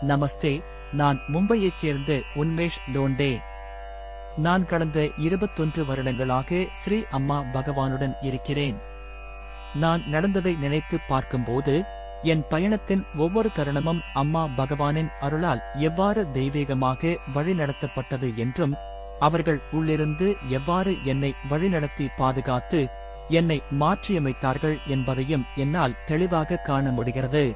நமஸ்தே, நான் மும்பையைச் சேர்ந்த உன்மேஷ் லோண்டே. நான் கடந்த 21 வருடங்களாக ஸ்ரீ அம்மா பகவானுடன் இருக்கிறேன். நான் நடந்ததை நினைத்து பார்க்கும்போது என் பயணத்தின் ஒவ்வொரு தருணமும் அம்மா பகவானின் அருளால் எவ்வாறு தெய்வீகமாக வழிநடத்தப்பட்டது என்றும் அவர்கள் உள்ளிருந்து எவ்வாறு என்னை வழிநடத்தி பாதுகாத்து என்னை மாற்றியமைத்தார்கள் என்பதையும் என்னால் தெளிவாக காண முடிகிறது.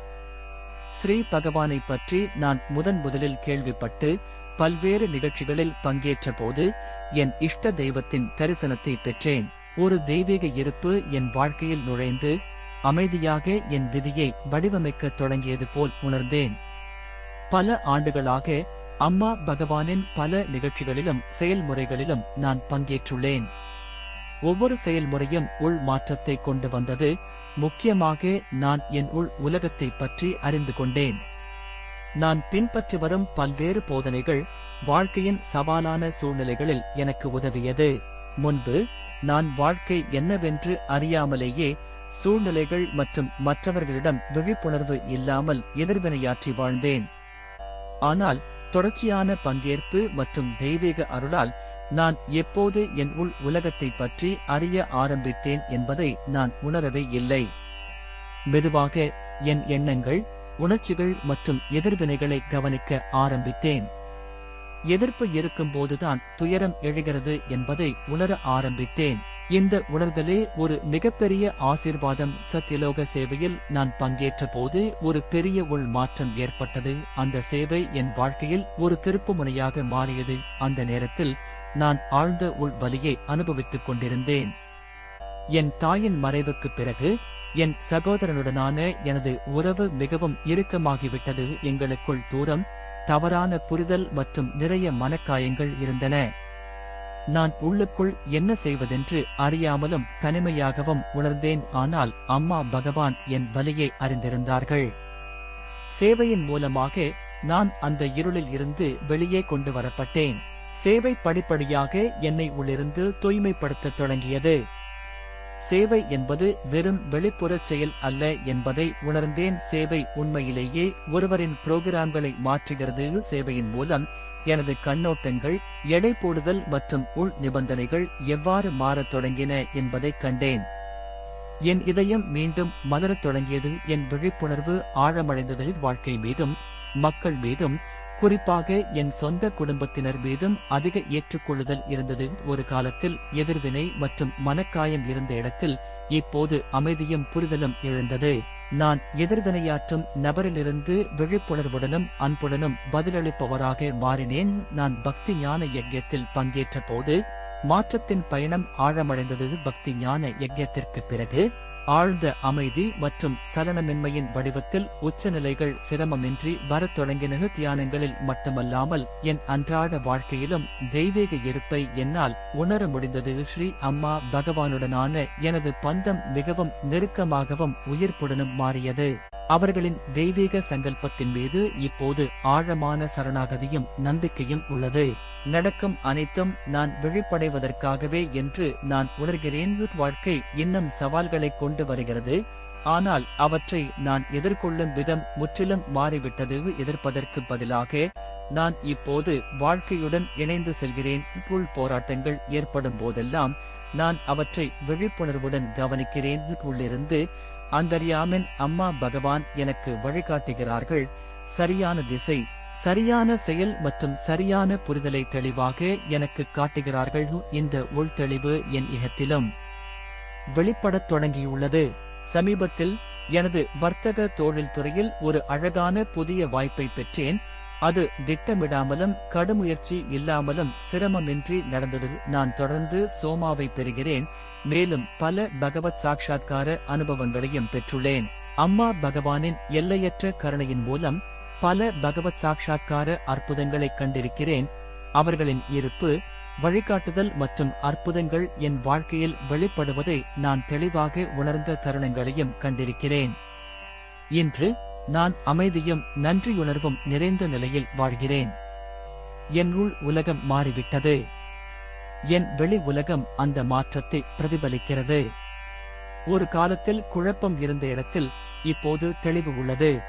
ஸ்ரீ பகவானை பற்றி நான் முதலில் கேள்விப்பட்டு பல்வேறு நிகழ்ச்சிகளில் பங்கேற்ற போது என் இஷ்ட தெய்வத்தின் தரிசனத்தை பெற்றேன். ஒரு தெய்வீக இருப்பு என் வாழ்க்கையில் நுழைந்து அமைதியாக என் விதியை வடிவமைக்க தொடங்கியது போல் உணர்ந்தேன். பல ஆண்டுகளாக அம்மா பகவானின் பல நிகழ்ச்சிகளிலும் செயல்முறைகளிலும் நான் பங்கேற்றுள்ளேன். ஒவ்வொரு செயல்முறையும் உள் மாற்றத்தை கொண்டு வந்தது. முக்கியமாக நான் என் உள் உலகத்தை பற்றி அறிந்து கொண்டேன். நான் பின்பற்றி வரும் பல்வேறு போதனைகள் வாழ்க்கையின் சவாலான சூழ்நிலைகளில் எனக்கு உதவியது. முன்பு நான் வாழ்க்கை என்னவென்று அறியாமலேயே சூழ்நிலைகள் மற்றும் மற்றவர்களிடம் விழிப்புணர்வு இல்லாமல் எதிர்வினையாற்றி வாழ்ந்தேன். ஆனால் தொடர்ச்சியான பங்கேற்பு மற்றும் தெய்வீக அருளால் நான் எப்போது என் உள் உலகத்தை பற்றி அறிய ஆரம்பித்தேன் என்பதை நான் உணரவே இல்லை. மெதுவாக என் எண்ணங்கள், உணர்ச்சிகள் மற்றும் எதிர்வினைகளை கவனிக்க ஆரம்பித்தேன். எதிர்ப்பு இருக்கும்போதுதான் துயரம் எழுகிறது என்பதை உணர ஆரம்பித்தேன். இந்த உணர்தலே ஒரு மிகப்பெரிய ஆசீர்வாதம். சத்தியலோக சேவையில் நான் பங்கேற்ற போது ஒரு பெரிய உள் மாற்றம் ஏற்பட்டது. அந்த சேவை என் வாழ்க்கையில் ஒரு திருப்புமுனையாக மாறியது. அந்த நேரத்தில் நான் ஆழ்ந்த உள் வலியை அனுபவித்துக் கொண்டிருந்தேன். என் தாயின் மறைவுக்குப் பிறகு என் சகோதரனுடனான எனது உறவு மிகவும் இறுக்கமாகிவிட்டது. எங்களுக்குள் தூரம், தவறான புரிதல் மற்றும் நிறைய மனக்காயங்கள் இருந்தன. நான் உள்ளுக்குள் என்ன செய்வதென்று அறியாமலும் தனிமையாகவும் உணர்ந்தேன். ஆனால் அம்மா பகவான் என் வலியை அறிந்திருந்தார்கள். சேவையின் மூலமாக நான் அந்த இருளில் இருந்து வெளியே கொண்டு வரப்பட்டேன். சேவை படிப்படியாக என்னை உள்ளிருந்து தூய்மைப்படுத்த தொடங்கியது. சேவை என்பது வெறும் வெளிப்புற செயல் அல்ல என்பதை உணர்ந்தேன். சேவை உண்மையிலேயே ஒருவரின் புரோகிராம்களை மாற்றுகிறது. சேவையின் மூலம் எனது கண்ணோட்டங்கள், எடை போடுதல் மற்றும் உள் நிபந்தனைகள் எவ்வாறு மாறத் தொடங்கின என்பதைக் கண்டேன். என் இதயம் மீண்டும் மலரத் தொடங்கியது. என் விழிப்புணர்வு ஆழமடைந்தது. வாழ்க்கை மீதும் மக்கள் மீதும், குறிப்பாக என் சொந்த குடும்பத்தினர் மீதும் அதிக ஏற்றுக்கொள்ளுதல் இருந்தது. ஒரு காலத்தில் எதிர்வினை மற்றும் மனக்காயம் இருந்த இடத்தில் இப்போது அமைதியும் புரிதலும் எழுந்தது. நான் எதிர்வினையாற்றும் நபரிலிருந்து விழிப்புணர்வுடனும் அன்புடனும் பதிலளிப்பவராக மாறினேன். நான் பக்தி ஞான யஜ்யத்தில் பங்கேற்ற போது மாற்றத்தின் பயணம் ஆழமடைந்தது. பக்தி ஞான யஜ்யத்திற்கு பிறகு ஆழ்ந்த அமைதி மற்றும் சலனமின்மையின் வடிவத்தில் உச்சநிலைகள் சிரமமின்றி வரத் தொடங்கின. தியானங்களில் மட்டுமல்லாமல் என் அன்றாட வாழ்க்கையிலும் தெய்வீக இருப்பை என்னால் உணர முடிந்தது. ஸ்ரீ அம்மா பகவானுடனான எனது பந்தம் மிகவும் நெருக்கமாகவும் உயிர்ப்புடனும் மாறியது. அவர்களின் தெய்வீக சங்கல்பத்தின் மீது இப்போது ஆழமான சரணாகதியும் நம்பிக்கையும் உள்ளது. நடக்கும் அனைத்தும் நான் விழிப்படைவதற்காகவே என்று நான் உணர்கிறேன். வாழ்க்கை இன்னும் சவால்களை கொண்டு வருகிறது, ஆனால் அவற்றை நான் எதிர்கொள்ளும் விதம் முற்றிலும் மாறிவிட்டது. எதிர்ப்பதற்கு பதிலாக நான் இப்போது வாழ்க்கையுடன் இணைந்து செல்கிறேன். உள் போராட்டங்கள் ஏற்படும் போதெல்லாம் நான் அவற்றை விழிப்புணர்வுடன் கவனிக்கிறேன். உள்ளிருந்து அந்தர்யாமின் அம்மா பகவான் எனக்கு வழிகாட்டுகிறார்கள். சரியான திசை, சரியான செயல் மற்றும் சரியான புரிதலை தெளிவாக எனக்கு காட்டுகிறார்கள். இந்த உள்தெளிவு என் இகத்திலும் வெளிப்படத் தொடங்கியுள்ளது. சமீபத்தில் எனது வர்த்தக தொழில்துறையில் ஒரு அழகான புதிய வாய்ப்பை பெற்றேன். அது திட்டமிடாமலும் கடுமுயற்சி இல்லாமலும் சிரமமின்றி நடந்தது. நான் தொடர்ந்து சோமாவை பெறுகிறேன், மேலும் பல பகவத் சாட்சாத்கார அனுபவங்களையும் பெற்றுள்ளேன். அம்மா பகவானின் எல்லையற்ற கருணையின் மூலம் பல பகவத் சாட்சாத்கார அற்புதங்களை கண்டிருக்கிறேன். அவர்களின் இருப்பு, வழிகாட்டுதல் மற்றும் அற்புதங்கள் என் வாழ்க்கையில் வெளிப்படுவதை நான் தெளிவாக உணர்ந்த தருணங்களையும் கண்டிருக்கிறேன். இன்று நான் அமைதியும் நன்றியுணர்வும் நிறைந்த நிலையில் வாழ்கிறேன். என் உள் உலகம் மாறிவிட்டது. என் வெளி உலகம் அந்த மாற்றத்தை பிரதிபலிக்கிறது. ஒரு காலத்தில் குழப்பம் இருந்த இடத்தில் இப்போது தெளிவு உள்ளது.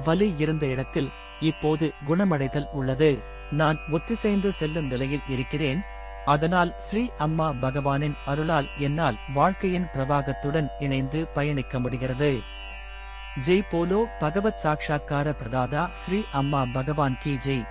வலி இருந்த இடத்தில் இப்போது குணமடைதல் உள்ளது. நான் ஒத்திசைந்து செல்லும் நிலையில் இருக்கிறேன். அதனால் ஸ்ரீ அம்மா பகவானின் அருளால் என்னால் வாழ்க்கையின் பிரவாகத்துடன் இணைந்து பயணிக்க முடிகிறது. ஜெய் போலோ பகவத் சாட்சாத்கார பிரதாதா ஸ்ரீ அம்மா பகவான் கி ஜெய்.